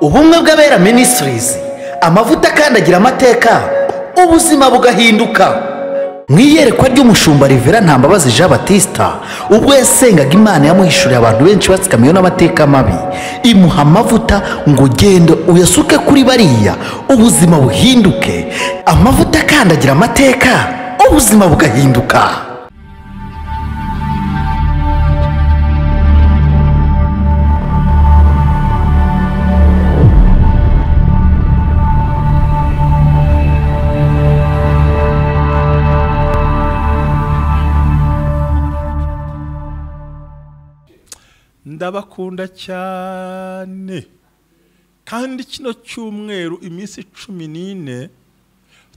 ubumwe bw'abera Ministries, amavuta akandagira amateka, ubuzima bugahinduka. Mu iyerekwa ry'umushumba Rivera Ntambabazi Jean Baptista, ubwo yasengaga Imana yamuhishuriye abantu benshi batsikamiwe n'amateka mabi, imuha amavuta ngo genda uyasuke kuri bariya, ubuzima buhinduke. Amavuta akandagira amateka, ubuzima bugahinduka. Ndabakunda cyane kandi kino cyumweru iminsi 14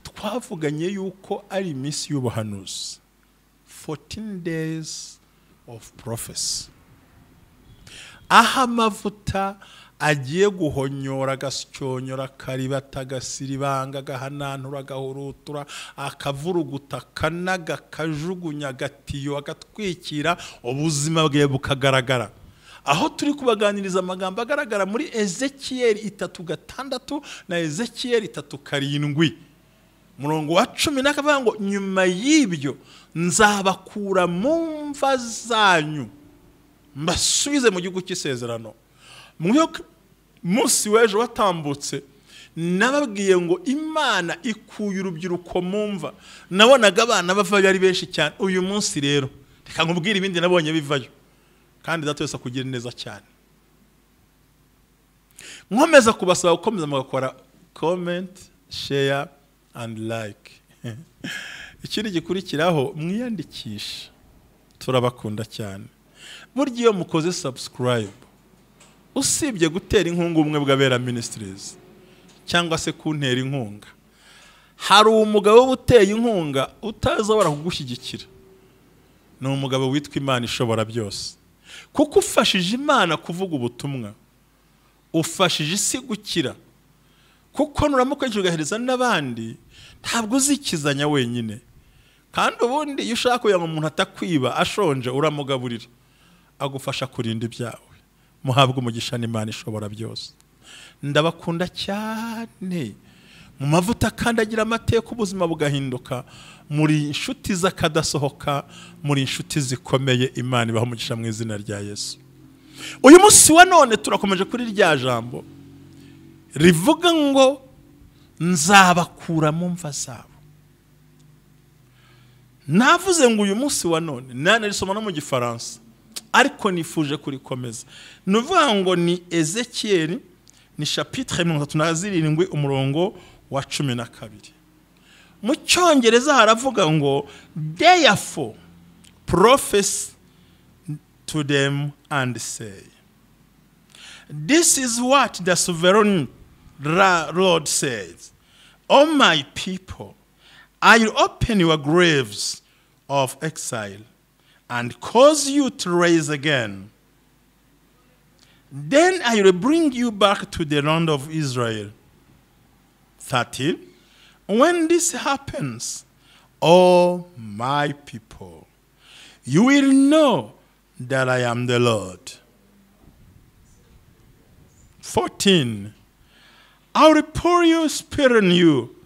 twavuganye yuko ari iminsi y'ubuhanuzi, 14 days of prophecy. Aha amavuta agiye guhonyora, agasyonyora, karibata, agasiribanga, agahanantura, agahurutura, akavuruguta, akanaga, akajugunya, agatiyo, agatwikira, ubuzima bwe bukagaragara. Aho turi kubaganiriza amagambo agaragara muri Ezekiyeli 3:6 na Ezekiyeli 3:7. Murongo wa 10 akavuga ngo nyuma y'ibyo nzabakura mu mva zanyu mbasubize mu gihugu cy'isezerano. Munsi w'ejo watambutse nababwiye ngo Imana ikuye urubyiruko mu mva. Nabonaga abana bavayo ari benshi cyane. Uyu munsi rero reka nkubwire ibindi nabonye bivayo, kandi datwese kugira neza cyane. Nkomeza kubasaba gukomeza mugakora comment, share and like. Ikindi gikurikiraho mwiyandikisha, turabakunda cyane. Burya iyo mukoze subscribe, usibye gutera inkunga ubumwe bw'abera Ministries cyangwa se kuntera inkunga, hari umugabo uteye inkunga utazabara kugushyigikira. Ni umugabo witwa Imana ishobora byose. Kuko ufashije Imana kuvuga ubutumwa, ufashije isi gukira. Kuko nuramuka ugahereza n'abandi, ntabwo uzikizanya wenyine. Kandi ubundi iyo ushaka kugira ngo umuntu atakwiba ashonje uramugaburira, agufasha kurinda ibyawe. Muhabwe umugisha n'Imana ishobora byose. Ndabakunda cyane. Mu mavuta akandagira amateka, ubuzima bugahinduka. Muri inshuti zakadasohoka, muri inshuti zikomeye. Imana ibaha umugisha mu izina rya Yesu. Uyu munsi wa none turakomeje kuri rya jambo rivuga ngo nzabakura mu mva zabo. Navuze ngo uyu munsi wa none, nane risoma no mu Gifaransa, ariko nifuje kurikomeza. Nuvuga ngo ni Ezekiyeli, ni chapitre 37 umurongo wa 12. Mu Cyongereza haravuga ngo therefore prophesy to them and say, this is what the sovereign Lord says, O my people, I will open your graves of exile and cause you to rise again. Then I will bring you back to the land of Israel. 13. When this happens, O my people, you will know that I am the Lord. 14. I will pour your spirit in you,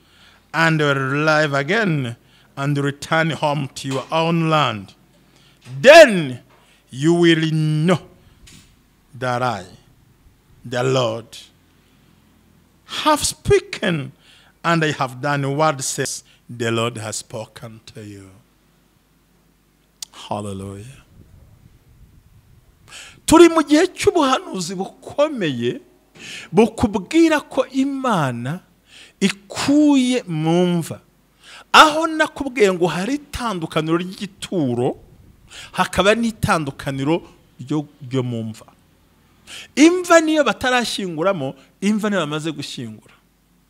and you will live again, and return home to your own land. Then you will know that I, the Lord, have spoken, and I have done what says the Lord has spoken to you. Hallelujah. Turi mu gihe cy'ubuhanuzi bukomeye bukubwira ko Imana ikuye mu mva. Aho nakubwiye ngo hari itandukaniro ry'igituro, hakaba n'itandukaniro ryo mu mva. Imva niyo batarashyinguramo, imva niyo bamaze gushyingura.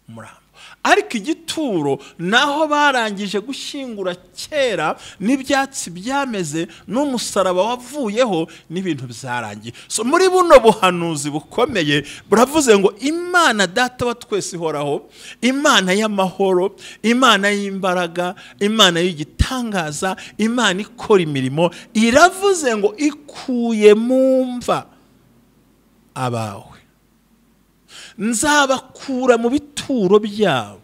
Muraho. Ariko igituro naho barangije gushyingura kera, n'ibyatsi byameze, n'umusaraba wavuyeho, n'ibintu byarangiye. So muri buno buhanuzi bukomeye buravuze ngo Imana data wa twese ihoraho, Imana y'amahoro, Imana y'imbaraga, Imana y'igitangaza, Imana ikora imirimo, iravuze ngo ikuye mu mva abawe. nzabakura mu bituro byabo,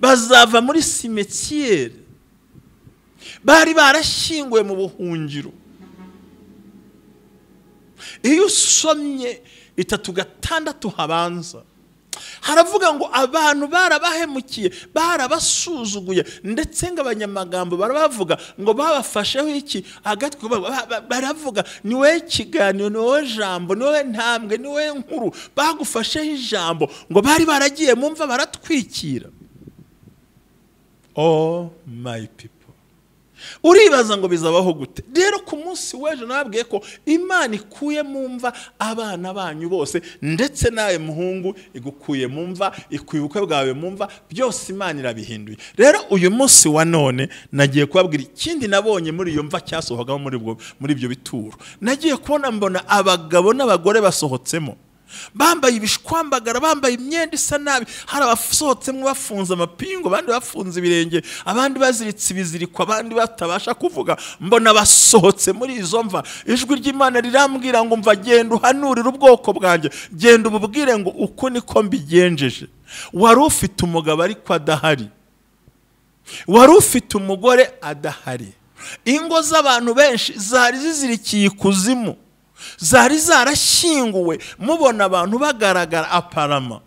bazava muri cimetière bari barashyinguwe mu buhungiro. Iyo usomye 3:6 habanza haravuga ngo abantu barabahemukiye, barabasuzuguye, ndetse ngo abanyamagambo barabavuga ngo babafasheho iki agatwe, baravuga ni we kiganiro, ni we jambo, ni we ntambwe, ni we nkuru, bagufasheho ijambo, ngo bari baragiye mu mva baratwikira. Oh my people, uribaza ngo bizabaho gute? Rero ku munsi w'ejo nababwiye ko Imana ikuye mu mva abana banyu bose, ndetse nawe muhungu igukuye mu mva, ikuye ubukwe bwawe mu mva, byose Imana irabihinduye. Rero uyu munsi wa none nagiye kubabwira ikindi nabonye muri iyo mva cyasohogamo muri ibyo bituro. Nagiye kubona mbona abagabo n'abagore basohotsemo, bambaye ibishwambagara, bambaye imyenda isa nabi, hari abasohotsemo bafunze amapingo, abandi bafunze ibirenge, abandi baziritse ibiziriko, abandi batabasha kuvuga. Mbona basohotse muri izo mva. Ijwi ry'Imana rirambwira ngo mva, genda uhanurire ubwoko bwanjye, genda ububwire ngo uko niko mbigenjeje. Wari ufite umugabo ariko adahari, wari ufite umugore adahari, ingo z'abantu benshi zari zizirikiye ikuzimu, zari zarashyinguwe, mubona abantu bagaragara aparama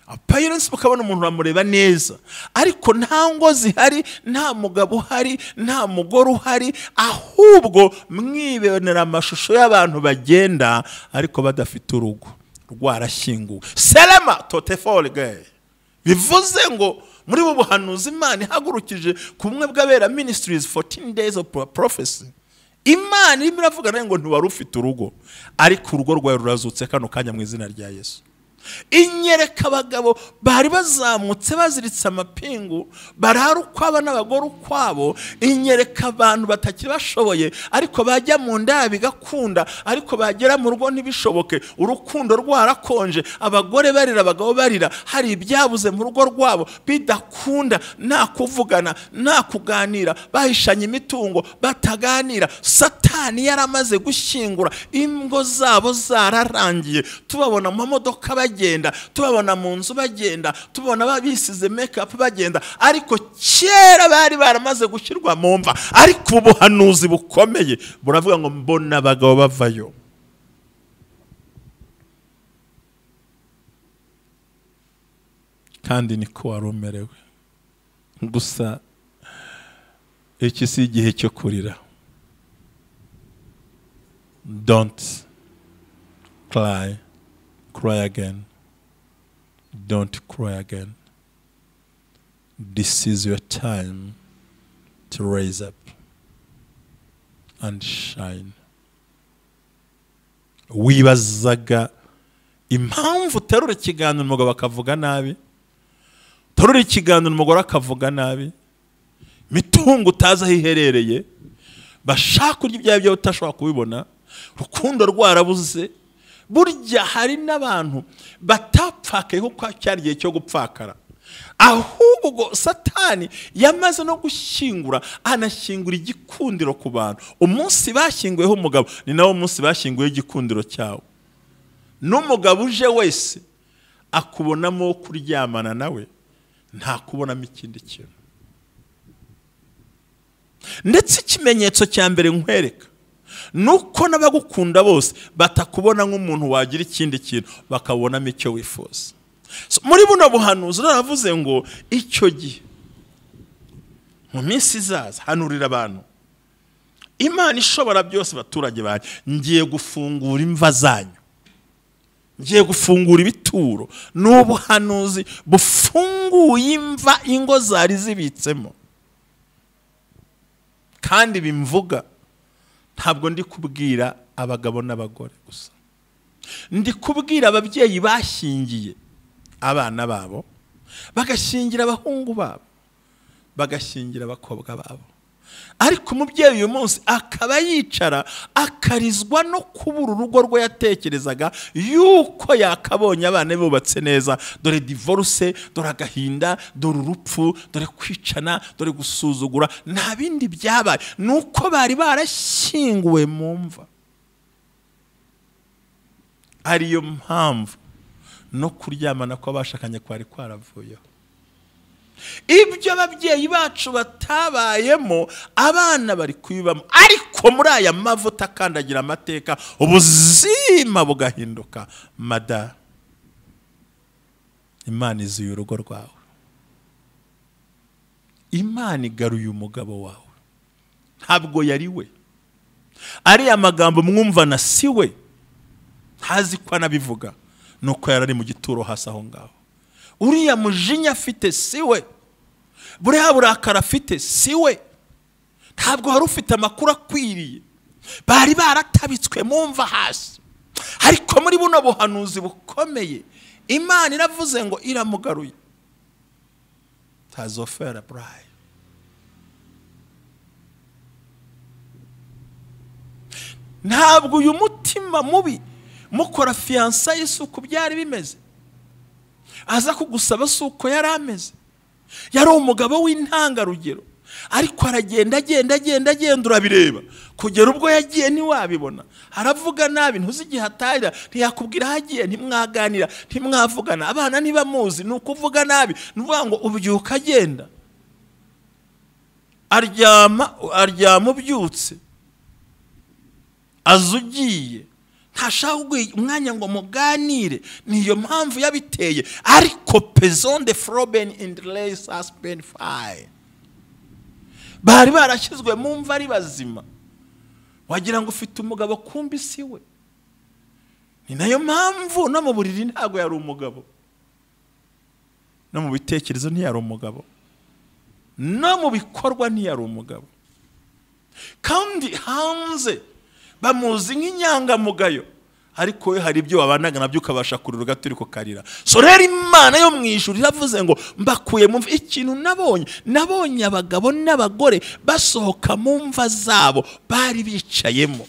appearance, mukabona umuntu uramureba neza, ariko nta ngo zihari, nta mugabo uhari, nta mugore uhari, ahubwo mwibonera amashusho y'abantu bagenda ariko badafite urugo, rwarashyinguwe. Selema totefol gay, bivuze ngo muri ubu buhanuzi Imana ihagurukije ku bumwe bw'abera ministries 14 days of prophecy. Imana irimo iravuga ngo ntiwari ufite urugo, ariko urugo rwawe rurazutse kano kanya mu izina rya Yesu. Inyereka abagabo bari bazamutse baziritse amapingu, barara ukwabo n'abagore ukwabo. Inyereka abantu batakiri bashoboye, ariko bajya mu nda bigakunda, ariko bagera mu rugo ntibishoboke, urukundo rwarakonje, abagore barira, abagabo barira, hari ibyabuze mu rugo rwabo bidakunda, nta kuvugana, nta kuganira, bahishanye imitungo, bataganira. Satani yaramaze gushyingura, ingo zabo zararangiye, tubabona mu modoka bagenda, tubabona mu nzu bagenda, tubona babisize makeup bagenda, ariko kera bari baramaze gushyirwa mu mva. Ariko ubuhanuzi bukomeye buravuga ngo mbona abagabo bavayo. Kandi niko warumerewe. Gusa iki si igihe cyo kurira. Don't cry again. Don't cry again. This is your time to raise up and shine. Wibazaga impamvu terura ikiganiro umugabo akavuga nabi, terura ikiganiro umugore akavuga nabi, mitungo utazi aho iherereye, bashaka kurya ibyawe byawe utashobora kubibona, rukundo rwarabuze. Burya hari n'abantu batapfakaye kuko cyari igihe cyo gupfakara, ahubwo Satani yamaze no gushyingura, anashyingura igikundiro ku bantu. Umunsi bashyinguyeho umugabo ni nawo umunsi bashyinguyeho igikundiro cyawo. N'umugabo uje wese akubonamo kuryamana nawe, nta kubonamo ikindi kintu. Ndetse ikimenyetso cya mbere nkwereka nuko n'abagukunda bose batakubona nk'umuntu wagira ikindi kintu, bakabonamo icyo wifuza. Muri buno buhanuzi naravuze ngo icyo gihe mu minsi izaza hanurira abantu, Imana ishobora byose, baturage banyu, ngiye gufungura imva zanyu, ngiye gufungura ibituro. N'ubuhanuzi bufunguye imva ingo zari zibitsemo. Kandi bimvuga ntabwo ndi kubwira abagabo n'abagore gusa, ndi kubwira ababyeyi bashyingiye abana babo, bagashyingira abahungu babo, bagashyingira abakobwa babo. Ariko umubyeyi uyu munsi akaba yicara akarizwa no kubura urugo rwe yatekerezaga yuko yakabonye abana bubatse neza. Dore divorce, dore agahinda, dore urupfu, dore kwicana, dore gusuzugura, nta bindi byabaye, nuko bari barashyinguwe mu mva. ariyo mpamvu no kuryamana kw'abashakanye kwari kwaravuyeho. Ibyo ababyeyi bacu batabayemo abana bari kwibamo, ariko muri aya mavuta akandagira amateka ubuzima bugahinduka. Mada, Imana izuye urugo rwawe, Imana igaruye umugabo wawe, ntabwo yari we. Ariya magambo mwumvana si we, ntazi ko anabivuga, nuko yarari mu gituro hasi aho ngaho. Uriya mujinya afite si we, buriya burakara afite si we, ntabwo hari ufite amakuru akwiriye. Bari baratabitswe mu mva hasi, ariko muri buno buhanuzi bukomeye Imana iravuze ngo iramugaruye. Tazofera brayi. Ntabwo uyu mutima mubi mukora fiyansa y'isuku byari bimeze, aza kugusaba suko yari ameze. Yari umugabo w'intangarugero, ariko aragenda urabireba kugera ubwo yagiye ntiwabibona. Aravuga nabi, ntuzi igihe atahira, ntiyakubwira hagiye, ntimwaganira, ntimwavugana. Abana ntibamuzi, ni ukuvuga nabi, nuvuga ngo ubyuka agenda, aryama ubyutse, azugiye, ntashaka umwanya ngo muganire. Niyo mpamvu yabiteye. Ariko pezonde froben in the lace suspend fire, bari barashyizwe mu mva ari bazima, wagira ngo ufite umugabo kumbi si we. Ni nayo mpamvu no mu buriri ntago yari umugabo, no mu bitekerezo ntiyari umugabo, no mu bikorwa ntiyari umugabo. Kandi hanze bamuzi nk'inyangamugayo, ariko we hari ibyo wabanaga nabyo ukabasha kurura gaturi kukarira. So rero Imana yo mw'ijuru iravuze ngo mbakuye mu mva. Ikintu nabonye abagabo n'abagore basohoka mu mva zabo bari bicayemo.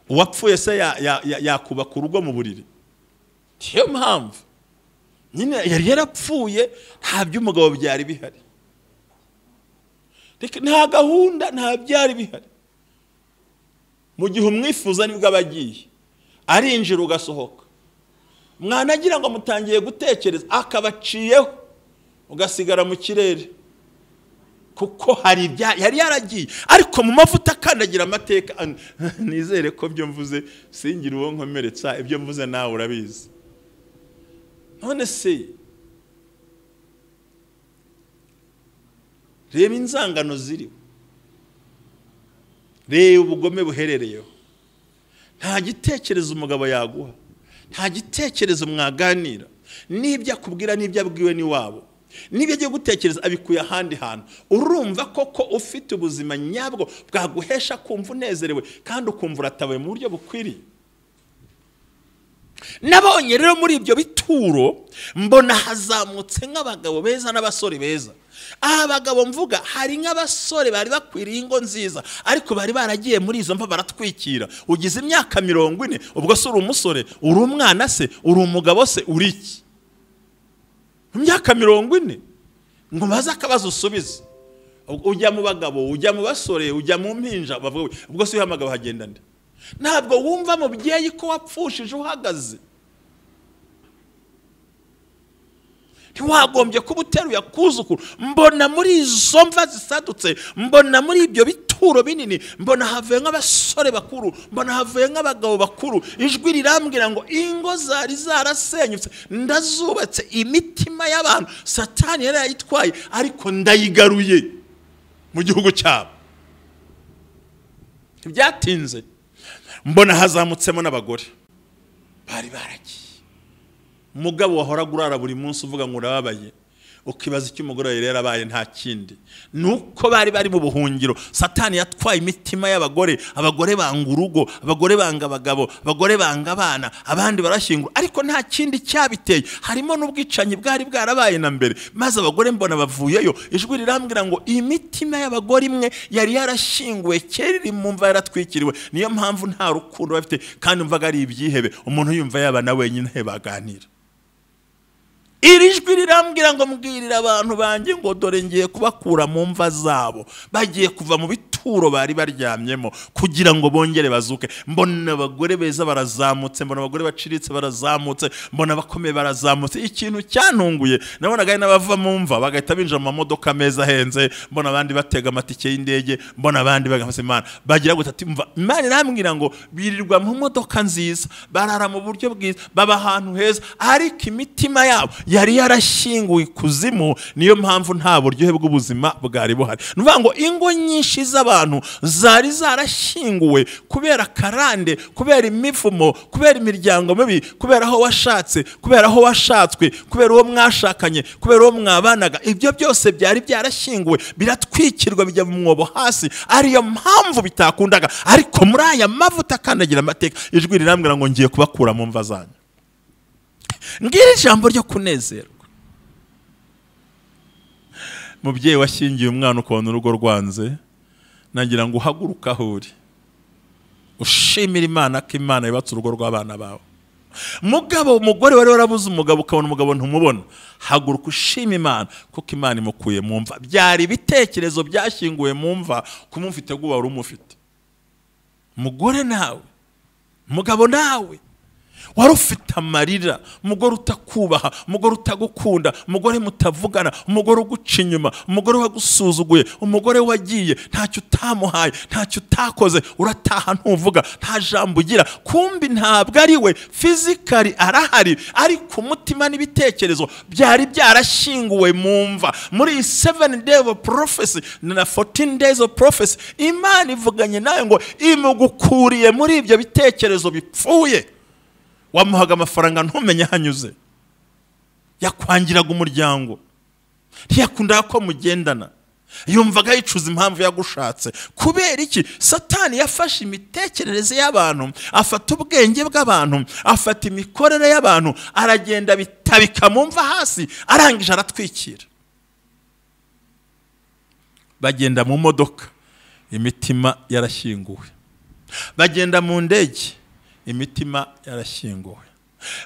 Uwapfuye se yakubaka urugo mu buriri? Niyo mpamvu nyine yari yarapfuye, nta by'umugabo byari bihari, nta gahunda, nta byari bihari. Mu gihe umwifuza nibwo abagiye, arinjira ugasohoka, mwanagira ngo mutangiye gutekereza, akabaciyeho ugasigara mu kirere, kuko hari yari yaragiye. Ariko mu mavuta akandagira amateka, nizere ko byo mvuze singira uwo nkomeretsa, ibyo mvuze nawe urabizi. None se reba inzangano ziriho, reba ubugome buherereyeho. Nta gitekerezo umugabo yaguha, nta gitekerezo mwaganira, n'ibyo akubwira n'ibyo abwiwe n'iwabo, n'ibyo agiye gutekereza abikuye ahandi hantu. Urumva koko ufite ubuzima nyabwo bwaguhesha kumva unezerewe kandi ukumva uratabaye mu buryo bukwiriye. Nabonye rero muri ibyo bituro mbona hazamutse nk'abagabo beza n'abasore beza. Abagabo mvuga hari nk'abasore bari bakwiriye ingo nziza, ariko bari baragiye muri izo mva baratwikira. Ugize imyaka 40, ubwo se uri umusore, uri umwana se, uri umugabo se, uri iki? Imyaka 40 ngo baza akabazo usubize. Ujya mu bagabo, ujya mu basore, ujya mu mpinja, bavuga ubwo se uhamagabo hagenda nde? Ntabwo wumva mu byeyi ko wapfushije uhagaze. Ntiwagombye kuba uteruye akuzukuru. Mbona muri izo mva zisadutse, mbona muri ibyo bituro binini, mbona havuye nk'abasore bakuru, mbona havuye nk'abagabo bakuru. Ijwi rirambwira ngo ingo zari zarasenyutse, ndazubatse. Imitima y'abantu Satani yari yayitwaye, ariko ndayigaruye mu gihugu cyabo. Ntibyatinze mbona hazamutsemo n'abagore bari baragiye. Umugabo wahora gurara buri munsi uvuga ngo urababaye, ukibaza icyo umugore yari yarabaye, nta kindi nuko bari mu buhungiro. Satani yatwaye imitima y'abagore, abagore banga urugo, abagore banga abagabo, abagore banga abana, abandi barashyingura. Ariko nta kindi cyabiteye, harimo n'ubwicanyi bwari bwarabaye na mbere. Maze abagore mbona bavuyeyo, ijwi rirambwira ngo imitima y'abagore imwe yari yarashinguwe kera, iri mu mva yaratwikiriwe. Niyo mpamvu nta rukundo bafite, kandi umvaga ari ibyihebe. Umuntu yumva yabana wenyine baganira. Iri jwi rirambwira ngo mbwirira abantu banjye ngo dore ngiye kubakura mu mva zabo. Bagiye kuva mu bituro ubuturo bari baryamyemo kugira ngo bongere bazuke. Mbona abagore beza barazamutse, mbona abagore baciritse barazamutse, mbona abakomeye barazamutse. Ikintu cyantunguye, nabonaga ari n'abava mu mva bagahita binjira mu mamodoka meza ahenze, mbona abandi batega amatike y'indege, mbona abandi bagafase Imana bagira gutati mva. Imana irambwira ngo birirwa mu modoka nziza, barara mu buryo bwiza, baba ahantu heza, ariko imitima yabo yari yarashyinguwe ikuzimu. Niyo mpamvu nta buryohe bw'ubuzima bwari buhari. Nuvuga ngo ingo nyinshi z'abantu zari zarashyinguwe kubera karande, kubera imivumo, kubera imiryango mibi, kubera aho washatse, kubera aho washatswe, kubera uwo mwashakanye, kubera uwo mwabanaga. Ibyo byose byari byarashyinguwe, biratwikirwa, bijya mu mwobo hasi. Ariyo mpamvu bitakundaga. Ariko muri aya mavuta akandagira amateka, ijwi rirambwira ngo ngiye kubakura mu mva zanyu. Ngira ijambo ryo kunezerwa. Mubyeyi washyingiye umwana ukabona urugo rwanze, nagira ngo uhaguruka aho uri ushimira Imana ko Imana yubatse urugo rw'abana bawe. Mugabo, umugore wari warabuze umugabo ukabona umugabo ntumubona, haguruka ushima Imana kuko Imana imukuye mu mva. Byari ibitekerezo byashyinguwe mu mva, kumufite guba wari umufite. Mugore nawe, mugabo nawe wari ufite amarira, umugore utakubaha, umugore utagukunda, umugore mutavugana, umugore uguca inyuma, umugore wagusuzuguye, umugore wagiye ntacyo utamuhaye, ntacyo utakoze, urataha ntuvuga, nta jambo ugira. Kumbi ntabwo ari we, physically arahari, ariko umutima n'ibitekerezo byari byarashyinguwe mu mva. Muri 7 days of prophecy na 14 days of prophecy, Imana ivuganye nawe ngo imugukuriye muri ibyo bitekerezo bipfuye. Wamuhaga amafaranga ntumenye hanyuze, yakwangiraga umuryango, ntiyakundaga ko mugendana, yumvaga yicuza impamvu yagushatse. Kubera iki? Satani yafashe imitekerereze y'abantu, afata ubwenge bw'abantu, afata imikorere y'abantu, aragenda bitabika mu mva hasi, arangije aratwikira. Bagenda mu modoka, imitima yarashyinguwe. Bagenda mu ndege, imitima yarashyinguwe.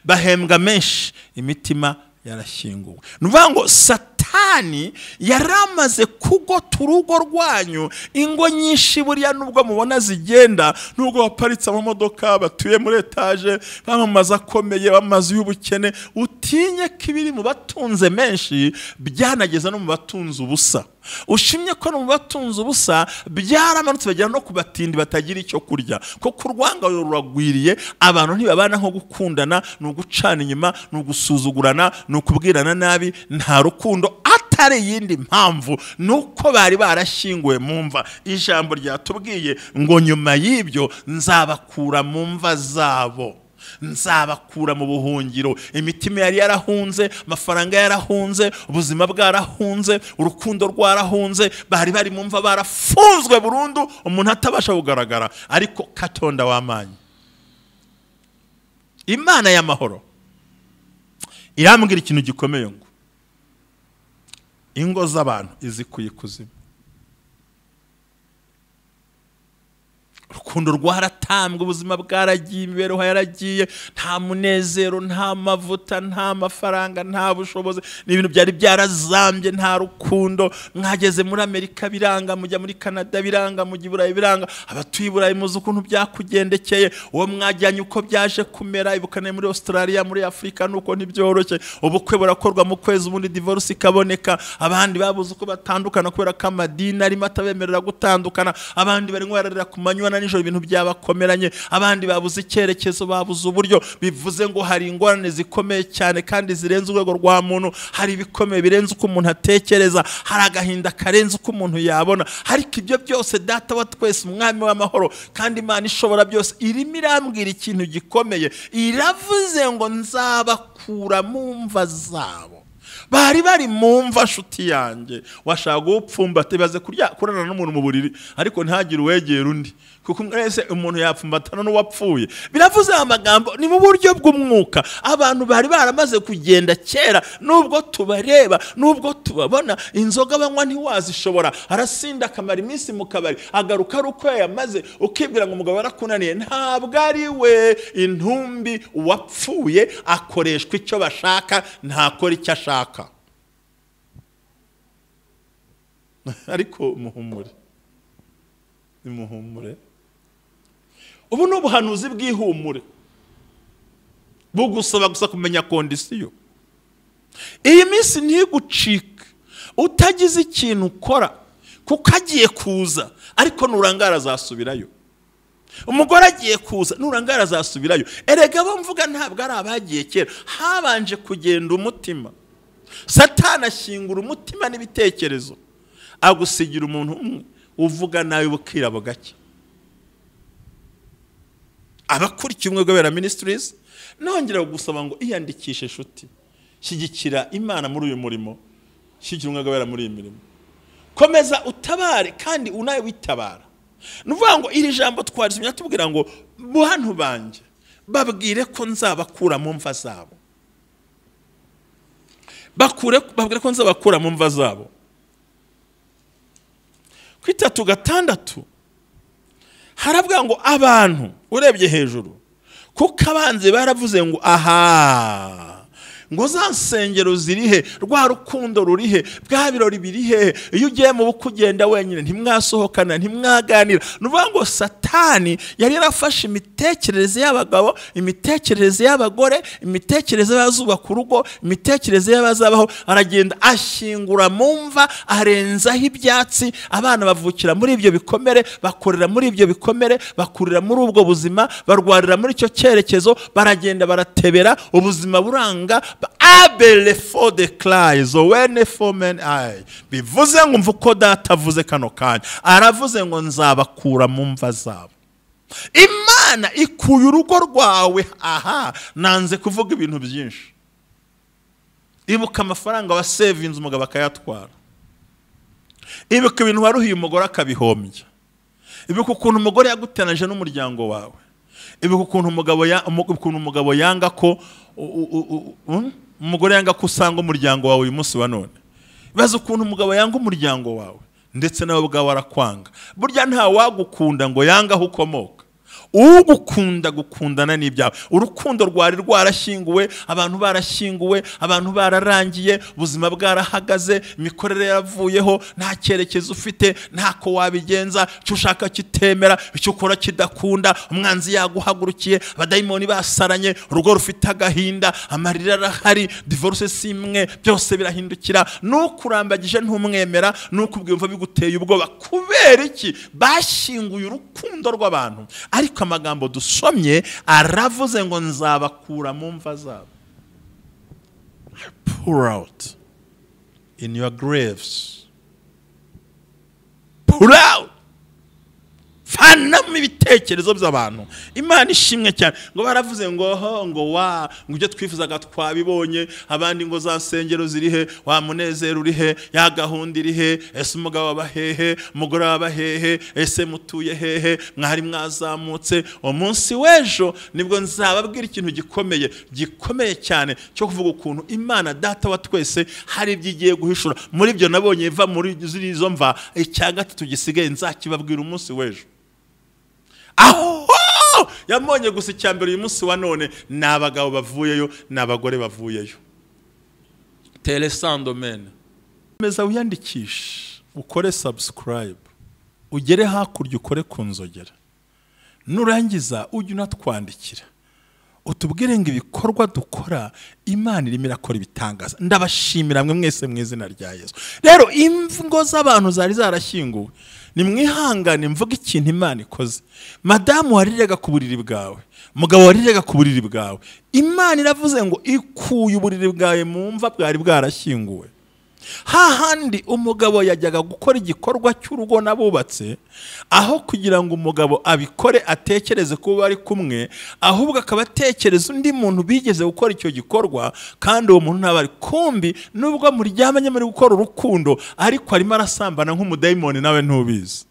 Bahembwa menshi, imitima yarashyinguwe. Nuvuga ngo Satani yaramaze kugota urugo rwanyu. Ingo nyinshi buriya nubwo mubona zigenda, nubwo baparitse amamodoka, batuye muri etaje, bamamaza akomeye, bamaze y'ubukene, utinye ko ibiri mu batunze menshi byanageza no mu batunze ubusa. Ushimye ko no mu batunze ubusa byaramanutse bagera no kubatindi batagira icyo kurya. Kuko urwangano ruragwiriye, abantu ntibabana nko gukundana, no gucana inyuma, no gusuzugurana, no kubwirana nabi, nta rukundo. Atari yindi mpamvu nuko bari barashyinguwe mu mva. Ijambo ryatubwiye ngo nyuma y'ibyo nzabakura mu mva zabo, nzabakura mu buhungiro. Imitima yari yarahunze, amafaranga yarahunze, ubuzima bwarahunze, urukundo rwarahunze, bari bari mu mva barafunzwe burundu, umuntu atabasha kugaragara. Ariko Katonda w'amanyi, Imana y'amahoro irambwira ikintu gikomeye ngo ingo z'abantu izikuye ikuzimu. Urukundo rwaratambwe, ubuzima bwaragiye, imibereho yaragiye, nta munezero, nta mavuta, nta mafaranga, nta bushobozi, n'ibintu byari byarazambye, nta rukundo. Mwageze muri Amerika biranga, mujya muri Canada biranga, mujya i Burayi biranga. Abatuye i Burayi muzi ukuntu byakugendekeye, uwo mwajyanye uko byaje kumera. Ibukane muri Australia, muri Afrika nuko ntibyoroshye. Ubukwe burakorwa mu kwezi, ubundi divorce ikaboneka. Abandi babuze uko batandukana kubera ko amadini arimo atabemerera gutandukana. Abandi barimo bararira ku manywa nijoro, ibintu byabakomeranye. Abandi babuze icyerekezo, babuze uburyo. Bivuze ngo hari ingorane zikomeye cyane kandi zirenze urwego rwa muntu. Hari ibikomeye birenze uko umuntu atekereza, hari agahinda karenze uko umuntu yabona. Ariko ibyo byose Data wa twese, Umwami w'amahoro kandi Imana ishobora byose, irimo irambwira ikintu gikomeye. Iravuze ngo nzabakura mu mva zabo. Bari bari mu mva, nshuti yanjye, washaka gupfumbata, baze kurana n'umuntu mu buriri ariko ntagire uwegera undi, kuko mwese umuntu yapfumbatana n'uwapfuye. Biravuze amagambo ni mu buryo bw'umwuka. Abantu bari baramaze kugenda kera, nubwo tubareba, nubwo tubabona. Inzoga banywa ntiwazishobora, arasinda akamara iminsi mu kabari, agaruka ari uko yamaze, ukibwira ngo umugabo yarakunaniye. Ntabwo ari we, intumbi uwapfuye akoreshwa icyo bashaka, ntakora icyo ashaka. Ariko muhumure, nimuhumure. Ubu ni ubuhanuzi bw'ihumure bugusaba gusa kumenya kondisiyo. Iyi minsi ntigucike utagize ikintu ukora kuko agiye kuza, ariko nurangara azasubirayo. Umugore agiye kuza, nurangara azasubirayo. Erega bo mvuga ntabwo ari abagiye kera, habanje kugenda umutima. Satani ashingura umutima n'ibitekerezo, agusigira umuntu umwe uvuga nawe bukira bugacya. Abakurikiye Ubumwe bw'Abera Ministries, nongera gusaba ngo iyandikishe Nshuti, shyigikira Imana muri uyu murimo, shyigikira Ubumwe bw'Abera muri iyi mirimo. Komeza utabare kandi unaye witabara. Nuvuga ngo iri jambo twarizimya tubwira ngo bantu banje babwire ko nzabakura mu mva zabo. Babwire ko nzabakura mu mva zabo. Ku 3:6 haravuga ngo abantu urebye hejuru kuko abanze baravuze ngo aha ngo za nsengero zirihe, rwa rukundo rurihe, bwa birori birihe, iyo ugiye mu bukwe ugenda wenyine ntimwasohokana ntimwaganira. Nuvuga ngo Satani yari yarafashe imitekerereze y'abagabo, imitekerereze y'abagore, imitekerereze y'abazubaka urugo, imitekerereze y'abazabaho, aragenda ashingura mu mva, arenzaho ibyatsi. Abana bavukira muri ibyo bikomere, bakorera muri ibyo bikomere, bakurira muri ubwo buzima, barwarira muri icyo cyerekezo, baragenda baratebera, ubuzima buranga. Abele for the cries when for men I bivuze ngo mvuko ko data avuze kano kanya, aravuze ngo nzabakura mu mva zabo. Imana ikuye urugo rwawe. Aha nanze kuvuga ibintu byinshi. Ibuka amafaranga wa savings umugabo akayatwara. Ibuka ibintu waruhiye umugore akabihombya. Ibuka ukuntu umugore yagutenaje n'umuryango wawe. Ibuka ukuntu umugabo yanga ko umugore yanga ko usanga umuryango wawe uyu munsi wa none. Baza ukuntu umugabo yanga umuryango wawe ndetse nawe ubwawe arakwanga. Burya nta wagukunda ngo yanga aho ukomoka. Ugukunda gukundana n'ibyawe. Urukundo rwari rwarashyinguwe, abantu barashyinguwe, abantu bararangiye, ubuzima bwarahagaze, imikorere yaravuyeho, nta cyerekezo ufite, ntako wabigenza, cyo ushaka kitemera, icyo ukora kidakunda, umwanzi yaguhagurukiye, abadayimoni basaranye, urugo rufite agahinda, amarira arahari, divorce simwe, byose birahindukira. Nukurambagije ntumwemera, nukubwiyumva biguteye ubwoba. Kubera iki? Bashyinguye urukundo rw'abantu. Ariko amagambo dusomye aravuze ngo nzabakura mu mva zabo. Pour out in your graves. Pour out. Fanamo ibitekerezo by'abantu. Imana ishimwe cyane. Ngo baravuze ngo ibyo twifuzaga twabibonye, abandi ngo za nsengero zirihe, wa munezero urihe, ya gahunda irihe, ese umugabo abahehe, umugore abahehe, ese mutuye hehe, mwari mwazamutse. Umunsi w'ejo nibwo nzababwira ikintu gikomeye cyane cyo kuvuga ukuntu Imana data wa twese hari ibyigiye guhishura. Muri byo nabonye iva muri izo mva, icya gatatu gisigaye nzakibabwira umunsi w'ejo. Aho yamonye gusa icyambere uyu munsi wa none n'abagabo bavuyeyo n'abagore bavuyeyo. Telesandomene meza uyandikisha, ukore subscribe, ugere hakurya ukore kunzogera. Nurangiza ujye unatwandikira, utubwire ngo ibikorwa dukora Imana irimo irakora ibitangaza. Ndabashimira mwe mwese mu izina rya Yesu. Rero imvugo z'abantu zari zarashyinguwe, ni mwihangane mvuga ikintu Imana ikoze. Madamu warirega ku buriri bwawe, mugabo warirega ku buriri bwawe, Imana iravuze ngo ikuye uburiri bwawe mu mva bwari bwarashyinguwe. Hahandi umugabo yajyaga gukora igikorwa cy'urugo nabubatse, aho kugira ngo umugabo abikore atekereze ko bari kumwe, ahubwo akaba atekereza undi muntu bigeze gukora icyo gikorwa, kandi uwo muntu ntabari kumbi nubwo muryamanye muri gukora urukundo, ariko arimo arasambana nk'umudayimoni nawe ntubizi.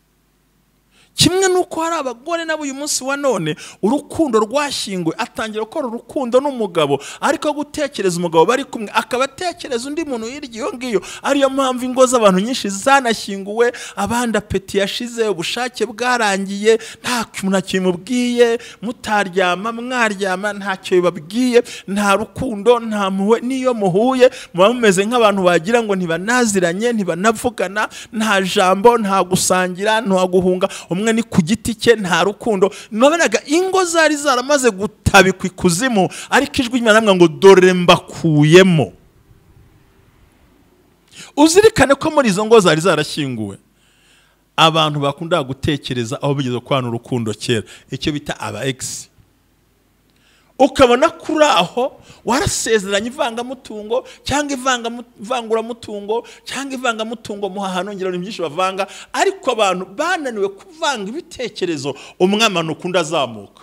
Kimwe nuko hari abagore nabo uyu munsi wa none urukundo rwashyingwe, atangira gukora urukundo n'umugabo, ariko gutekereza umugabo bari kumwe akaba atekereza undi muntu hirya iyo ngiyo. Ariyo mpamvu ingo z'abantu nyinshi zanashyinguwe, abandi apeti yashize, ubushake bwarangiye, nta kintu kimubwiye, mutaryama mwaryama ntacyo bibabwiye, nta rukundo, nta muwe. Niyo muhuye muba mumeze nk'abantu bagira ngo ntibanaziranye, ntibanavugana, nta jambo, nta gusangira, nta guhunga. umwe ni ku giti cye nta rukundo. Nabonaga ingo zari zaramaze gutabikwa ikuzimu, ariko ijwi ry'Imana rivuga ngo dore mbakuyemo. Uzirikane ko muri izo ngo zari zarashyinguwe abantu bakunda gutekereza aho bigeze kwana urukundo kera, icyo bita aba ex. Ukabona kuri aho warasezeranye ivangamutungo cyangwa ivanguramutungo cyangwa ivangamutungo muhahano ngiro byinshi bavanga, ariko abantu bananiwe kuvanga ibitekerezo, umwamano ukunda azamuka.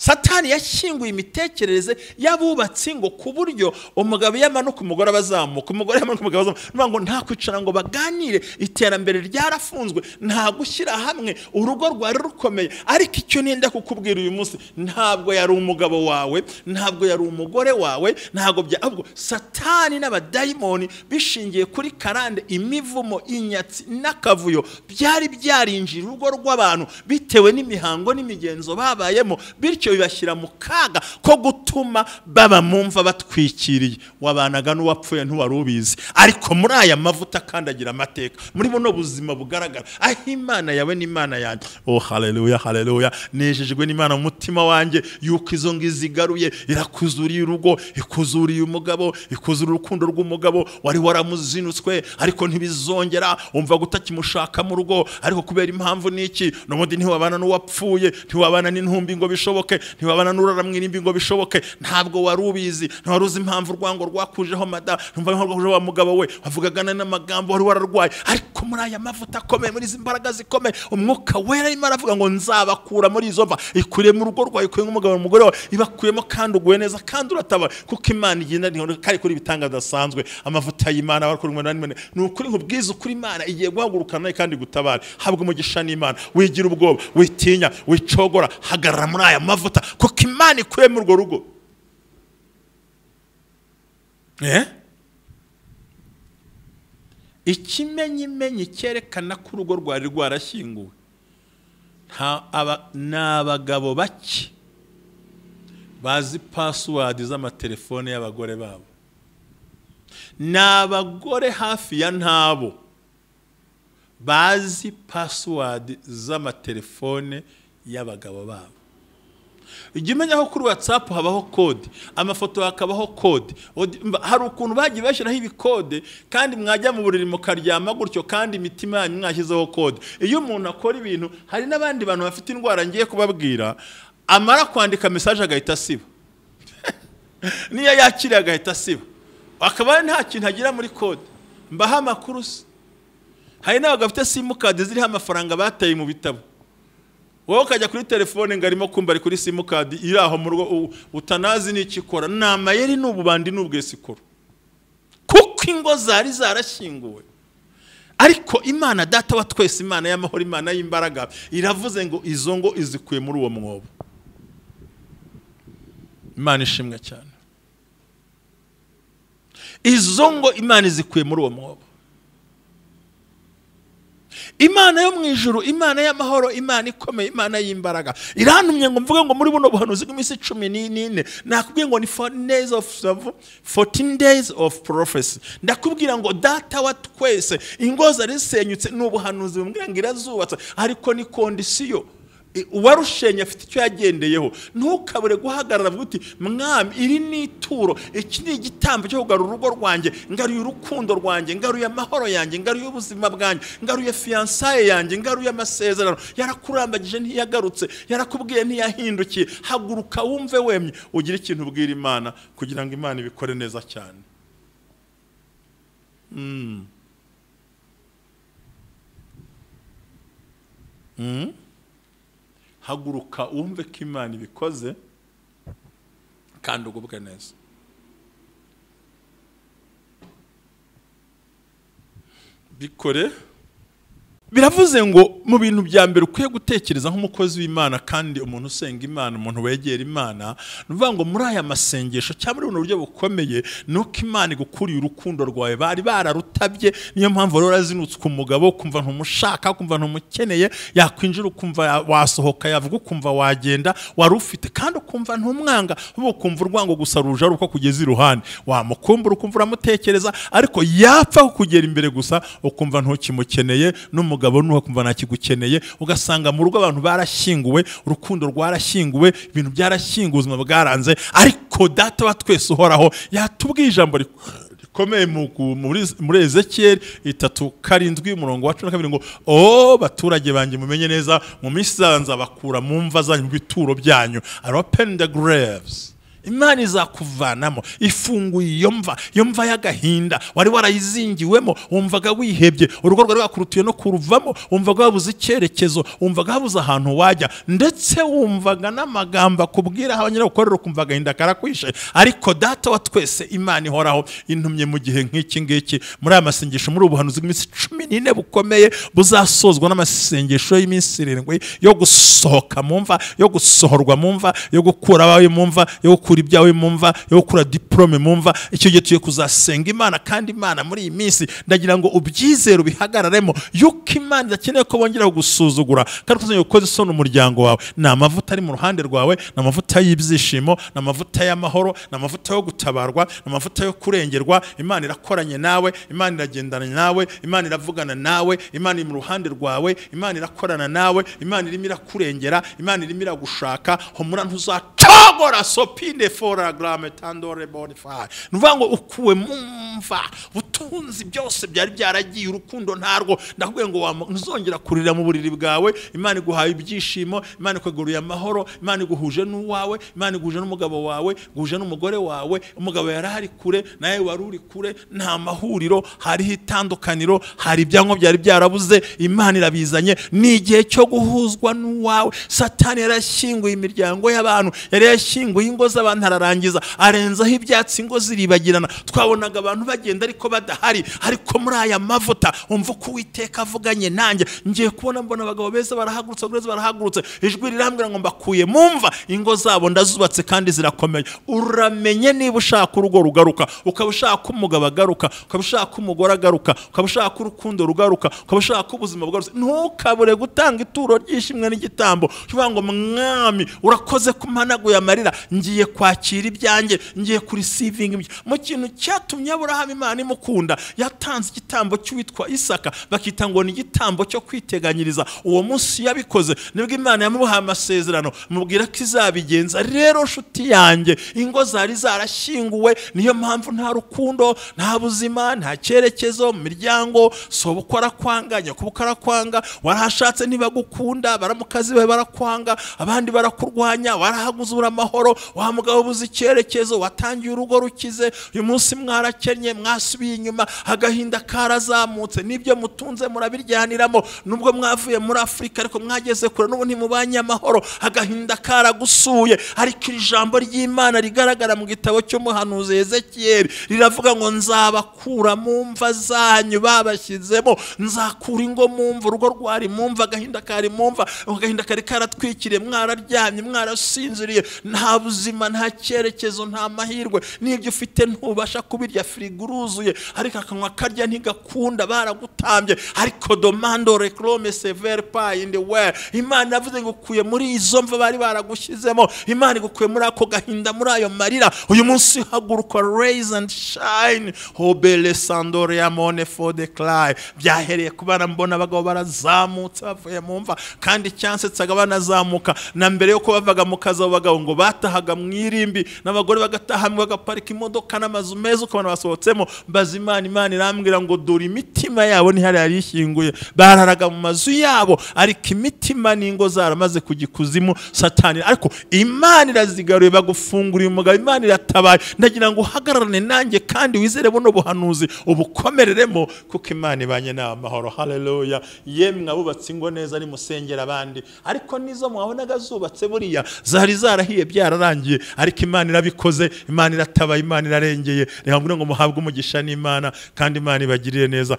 Satani yashyinguye imitekerereze y'abubatsi ngo ku buryo umugabo yamanuka umugore abazamuka, umugore yamanuka umugabo abazamuka, ngo nta kwicara ngo baganire, iterambere ryarafunzwe, nta gushyira hamwe, urugo rwari rukomeye. Ariko icyo nenda kukubwira uyu munsi, ntabwo yari umugabo wawe, ntabwo yari umugore wawe, ntabwo ahubwo Satani n'abadayimoni bishingiye kuri karande, imivumo, inyatsi n'akavuyo byari byarinjira urugo rw'abantu bitewe n'imihango n'imigenzo babayemo, bityo bibashyira mu kaga ko gutuma baba mumva batwikiriye. Wabanaga n'uwapfuye ntuwari ubizi, ariko muri aya mavuta kandagira amateka, muri buno buzima bugaragara, aho Imana yawe n'Imana yanjye. Oh haleluya, haleluya. Nejejwe n'Imana mu mutima wanjye yuko izo ngizigaruye, irakuzuriye urugo, ikuzuriye umugabo, ikuzuriye urukundo rw'umugabo wari waramuzinutswe, ariko ntibizongera. Umva gutakimushaka mu rugo, ariko kubera impamvu niki, n'ubundi ntiwabana n'uwapfuye, ntiwabana n'intumbi ngo bishoboke, ntiwabana n'urara mwirimbi ngo bishoboke. Ntabwo wari ubizi, ntiwari uzi impamvu urwango rwakujeho mada, numva nko wa mugabo we avugagana n'amagambo wari wararwaye. Ariko muri aya mavuta akomeye, muri izi mbaraga zikomeye, umwuka wera Imana avuga ngo nzabakura muri izo mva, ikuriye mu rugo rwawe, ikuriye umugabo n'umugore wawe, ibakuyemo kandi uguwe neza kandi urataba, kuko Imana igenda kari kuri bitanga dasanzwe. Amavuta y'Imana barakurumwe n'Imana, ni ukuri nkubwiza ukuri, Imana igiye guhagurukana kandi gutabara. Habwa umugisha n'Imana, wigira ubwoba, witinya, wicogora, hagarara muri aya mavuta, kuko Imana ikuye mu urwo rugo. Ikimenyimenyi cyerekana ko urugo rwari rwarashyinguwe, ni abagabo bake bazi password z'amatelefone y'abagore babo, ni abagore hafi ya ntabo bazi password z'amatelefone y'abagabo babo. Ujye umenya ko kuri WhatsApp habaho code, amafoto hakabaho code. Hari ukuntu bagiye bashyiraho ibikode, kandi mwajya mu buriri mukaryama gutyo, kandi imitima yanyu mwashyizeho code. Iyo umuntu akora ibintu, hari n'abandi bantu bafite indwara ngiye kubabwira, amara kwandika message agahita asiba. Niyo yakiriye agahita asiba, akaba nta kintu agira muri code. Mbaha amakuru se, hari n'abagafite simukadi ziriho amafaranga bataye mu bitabo. Wowe ukajya kuri telefone ngo arimo kumva ari kuri simukadi iri aho mu rugo, utanazi n'ikikora. Ni amayeri n'ububandi n'ubwesikoro, kuko ingo zari zarashyinguwe. Ariko Imana data wa twese, Imana y'amahoro, Imana y'imbaraga, iravuze ngo izo ngo izikuye muri uwo mwobo. Imana ishimwe cyane. Izo ngo Imana izikuye muri uwo mwobo. Imana yo mu ijuru, Imana y'amahoro, Imana ikomeye, Imana y'imbaraga, irantumye ngo mvuge ngo muri buno buhanuzi bw'iminsi 14 nakubwiye ngo ni 14 days of prophecy. Ndakubwira ngo data wa twese, ingo zari zisenyutse n'ubuhanuzi bumbwira ngo irazubatse, ariko ni kondisiyo. Warushenye afite icyo yagendeyeho. Ntukabure guhagarara uti mwami, iri ni ituro, iki ni igitambo cyo kugarura urugo rwanjye, ngaruye urukundo rwanjye, ngaruye amahoro yanjye, ngaruye ubuzima bwanjye, ngaruye fiançaye yanjye, ngaruye amasezerano. Yarakurambagije ntiyagarutse, yarakubwiye ntiyahindukiye. Haguruka wumve wemye, ugira ikintu ubwira Imana kugira ngo Imana ibikore neza cyane. Haguruka wumve ko Imana ibikoze kandi ugubwe neza. Bikore. Biravuze ngo mu bintu bya mbere ukwiye gutekereza nk'umukozi w'Imana kandi umuntu usenga Imana, umuntu wegera Imana, nuvuga ngo muri aya masengesho cyangwa muri buryo bukomeye, nuko Imana igukuriye urukundo rwawe bari bararutabye. Niyo mpamvu rero azinutswe umugabo, kumva ntumushaka, kumva ntumukeneye, yakwinjira ukumva wasohoka, yavuga ukumva wagenda, wari ufite kandi ukumva ntumwanga, ukumva urwango gusa ruje ari uko kugeza iruhande, wamukumbura ukumva uramutekereza, ariko yapfa kugera imbere gusa ukumva ntukimukeneye. n'umugabo nuha kumva ntakigukeneye, ugasanga mu rugo abantu barashyinguwe, urukundo rwarashyinguwe, ibintu byarashyinguwe, ubuzima bwaranze. Ariko data wa twese uhoraho yatubwiye ijambo rikomeye muri Ezekiyeli 3:7 ngo baturage banjye mumenye neza, mu minsi izaza bakura mu mva zanyu, mu bituro byanyu, open the graves. Imana izakuvanamo ifunguye iyo mva y'agahinda wari warayizingiwemo, wumvaga wihebye, urugo rwari wakurutuye no kuruvamo, wumvaga wabuze icyerekezo, wumvaga habuze ahantu wajya, ndetse wumvaga n'amagambo akubwira aho nyine ukorera, ukumva agahinda karakwishe. Ariko data wa twese Imana ihoraho intumye mu gihe nk'iki ngiki, muri aya masengesho, muri ubuhanuzi bw'iminsi 14 bukomeye buzasozwa n'amasengesho y'iminsi 7 yo gusohoka mu mva, yo gusohorwa mu mva, yo gukura abawe mu mva, yo gukura ibyawe mu mva, yo gukura diplome mu mva. Icyo gihe tugiye kuzasenga Imana, kandi Imana muri iyi minsi ndagira ngo ubyizere ubihagararemo, yuko Imana idakeneye ko bongera gusuzugura, kandi kuzanye ukoze isoni umuryango wawe. Ni amavuta ari mu ruhande rwawe, ni amavuta y'ibyishimo, ni amavuta y'amahoro, ni amavuta yo gutabarwa, ni amavuta yo kurengerwa. Imana irakoranye nawe, Imana iragendana nawe, Imana iravugana nawe, Imana iri mu ruhande rwawe, Imana irakorana nawe, Imana irimo irakurengera, Imana irimo iragushaka. Humura ntuzatogora sopinde fora grame tandore bonify. Nuvuga ngo ukuwe mumva, utunzi byose byari byaragiye, urukundo ntarwo. Ndakubwiye ngo ntuzongera kurira mu buriri bwawe. Imana iguhaye ibyishimo, Imana ikuguruye amahoro, Imana iguhuje n'uwawe, Imana iguhuje n'umugabo wawe, iguhuje n'umugore wawe. Umugabo yarahari kure, nawe wari uri kure, nta mahuriro, hariho itandukaniro, hari ibyango byari byarabuze, Imana irabizanye. Ni igihe cyo guhuzwa n'uwawe. Satani yarashyinguye imiryango y'abantu, yari yashyinguye ingo z'abantu, ararangiza arenzaho ibyatsi, ingo ziribagirana. Twabonaga abantu bagenda ariko badahari, ariko muri aya mavuta umva ko Uwiteka avuganye nanjye. Ngiye kubona mbona abagabo beza barahagurutse, ijwi rirambwira ngo mbakuye mumva, ingo zabo ndazubatse kandi zirakomeye. Uramenye niba ushaka urugo rugaruka, ukaba ushaka umugabo agaruka, ukaba ushaka umugore agaruka, ukaba ushaka urukundo rugaruka, ukaba ushaka ubuzima bugaruka, ntukabure gutanga ituro ry'ishimwe n'igitambo. Uvuga ngo mwami urakoze kumpanaguye amarira, ngiye kwakira ibyanjye, ngiye kuri receiving. Mu kintu cyatumye Aburahamu Imana imukunda, yatanze igitambo cy'uwitwa Isaka, bakita ngo ni igitambo cyo kwiteganyiriza. Uwo munsi yabikoze nibwo Imana yamuhaye amasezerano, mubwira ko izabigenza. Rero nshuti yanjye, ingo zari zarashyinguwe, niyo mpamvu nta rukundo, nta buzima, nta cyerekezo mu miryango. So bukora kwanganya kubukara kwanga, warahashatse ntibagukunda, baramukazi bawe barakwanga, abandi barakurwanya, warahaguzura amahoro, wa mugabo buzi icyerekezo, watangiye urugo rukize, uyu munsi mwarakennye, mwasubiye inyuma, agahinda karazamutse, nibyo mutunze murabiryaniramo. Nubwo mwavuye muri Afrika ariko mwageze kure, n'ubu ntimubanye amahoro, agahinda karagusuye. Ariko iri jambo ry'Imana rigaragara mu gitabo cy'umuhanuzi Ezekiyeli riravuga ngo nzabakura mu mva zanyu babashyizemo, nzakura ingo mu mva, urugo rwari mu mva, agahinda kari mu mva, agahinda kari karatwikiriye, mwararyamye, mwarasinziriye, nta buzima, nta cyerekezo, nta mahirwe, n'ibyo ufite ntubasha kubirya, firigo uruzuye, ariko akanwa karya ntigakunda, baragutambye. Ariko domando reclame severe pa in the way. Imana yavuze ngo ukuye muri izo mva bari baragushyizemo, Imana igukuye muri ako gahinda, muri ayo marira. Uyu munsi haguruka, raise and shine, hobele sandore ya mone for the cry. Byahereye kubana mbona abagabo barazamutse bavuye mu mva, kandi cyansetsaga banazamuka. Na mbere yo bavaga mu kazi, abagabo ngo batahaga mu irimbi, n'abagore bagataha bagaparika imodoka n'amazu meza, ukabona basohotsemo. Imana irambwira ngo dore imitima yabo ntihari yarishyinguye, bararaga mu mazu yabo, ariko imitima n'ingo zaramaze kugikuzimu Satani. Ariko Imana irazigaruye, bagufunguriye umugabo, Imana iratabaye. Ndagira ngo uhagararane nanjye kandi wizere buno buhanuzi, ubukomereremo, kuko Imana ibanye nawe amahoro. Haleluya. Yemwe abubatse ingo neza, nimusengera abandi, ariko nizo mwabonaga zubatse buriya zari zarahiye byararangiye, ariko Imana irabikoze, Imana iratabaye, Imana irarengeye. Reka ngo muhabwe umugisha n'Imana, kandi Imana ibagirire neza.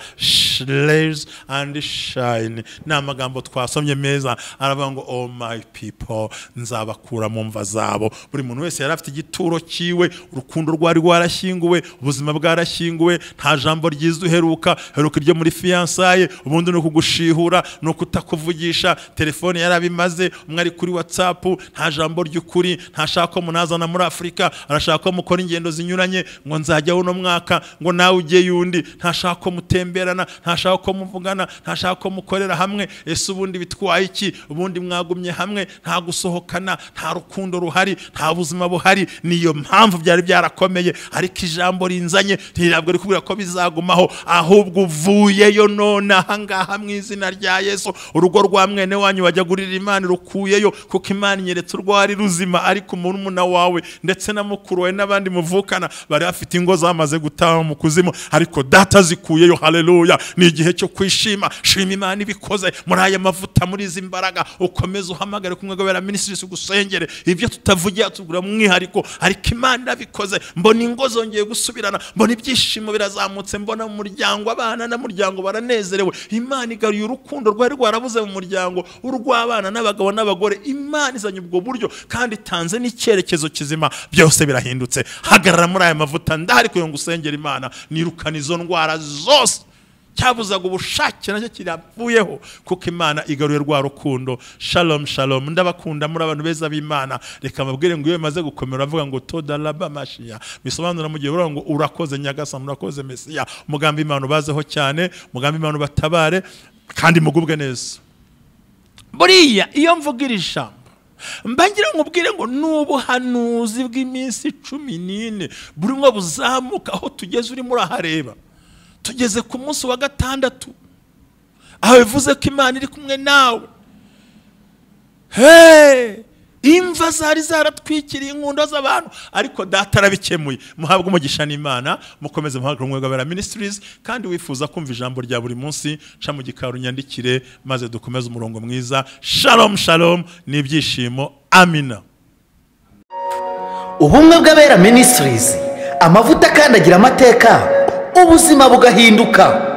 Raise and shine. Ni amagambo twasomye meza, aravuga ngo all my people, nzabakura mu mva zabo. Buri muntu wese yari afite igituro cyiwe, urukundo rwari rwarashyinguwe, ubuzima bwarashyinguwe, nta jambo ryiza uheruka iryo muri fiançaye, ubundi no kugushihura, no kutakuvugisha, telefone yarabimaze, umwe ari kuri WhatsApp, nta jambo ry'ukuri, ntashaka ko munazana muri Afrika, arashaka ko mukora ingendo zinyuranye, ngo nzajya uno mwaka, ngo nawe ujye yundi, ntashaka ko mutemberana, ntashaka ko muvugana, ntashaka ko mukorera hamwe. Ese ubundi bitwaye iki? Ubundi mwagumye hamwe, nta gusohokana, nta rukundo ruhari, nta buzima buhari. Niyo mpamvu byari byarakomeye, ariko ijambo rinzanye ntirabwo rikubwira ko bizagumaho, ahubwo uvuyeyo none ahangaha mu izina rya Yesu. Urugo rwa mwene wanyu wajya gurira Imana rukuyeyo, kuko Imana inyeretse urwari ruzima, ariko murumuna wawe ndetse na mukuru we n'abandi muvukana bari bafite ingo zamaze gutaha mu kuzimu, ariko data zikuyeyo. Haleluya! Ni igihe cyo kwishima. Shima Imana ibikoze muri aya mavuta, muri izi mbaraga. Ukomeze uhamagare kumwe gabera ministries gusengere ibyo tutavugira tugura mwihariko, ariko Imana irabikoze. Mbona ingo zongeye gusubirana, mbona ibyishimo birazamutse, mbona mu muryango abana na muryango baranezerewe. Imana igaruye urukundo rwari rwarabuze mu muryango, urw'abana n'abagabo n'abagore. Imana izanye ubwo buryo kandi itanze n'icyerekezo kizima, byose birahindutse. Hagarara muri aya mavuta, ndahari kuyo ngusengera Imana, nirukana izo ndwara zose cyabuzaga ubushake nacyo kiravuyeho, kuko Imana igaruye rwa rukundo. Shalom shalom, ndabakunda muri abantu beza b'Imana. Reka mabwire ngo iyo maze gukomera avuga ngo todalaba mashiya, bisobanura mu gihe uravuga ngo urakoze Nyagasani, urakoze Mesiya. Umugambi Imana ubazeho cyane, umugambi Imana ubatabare kandi mugubwe neza. Buriya iyo mvugira ijambo mbangira nkubwire ngo n'ubuhanuzi bw'iminsi 14 burimo buzamuka, aho tugeze urimo urahareba. Tugeze ku munsi wa 6, aho bivuze ko Imana iri kumwe nawe. Imva zari zaratwikiriye inkundo z'abantu, ariko data arabikemuye. Muhabwe umugisha n'Imana, mukomeze muhabwe kumwe gabera ministries. Kandi wifuza kumva ijambo rya buri munsi, ca mu gikaro nyandikire, maze dukomeze umurongo mwiza. Shalom shalom, n'ibyishimo. Amina. Ubumwe bw'abera ministries, amavuta akandagira amateka, ubuzima bugahinduka.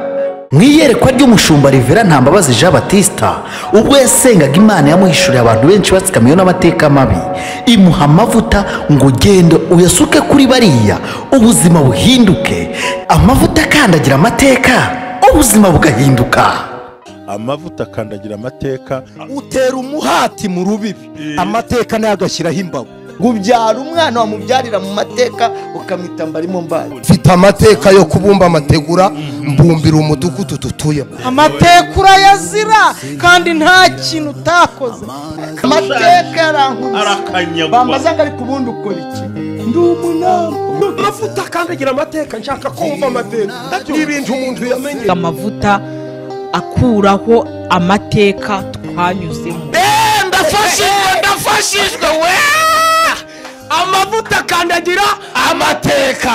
Mwiyerekwa ry'umushumba Rivera Ntambabazi Jean Baptiste, ubwo yasengaga Imana yamuhishuriye abantu benshi batsikamiye n'amateka mabi, imuha amavuta ngo genda uyasuke kuri bariya, ubuzima buhinduke. Amavuta akandagira amateka, ubuzima bugahinduka. Amavuta akandagira amateka, utera umuhati mu rubibi, amateka nayo agashyiraho imbago. Gubyara umwana wamubyarira mu mateka ukamita mbarimo mbaye. Mfite amateka yo kubumba amategura, mbumbira umudugudu tutuyemo. Amateka urayazira kandi nta kintu utakoze. Amateka arakanyagwa. Bambaza ngo ari kubundi ukora iki? Ndi umunamba. Amavuta akandagira amateka, nshaka kumva amateka. N'ibintu umuntu yamenye. Amavuta akuraho amateka twanyuzemo. Ndafashijwe we! Amavuta akandagira amateka.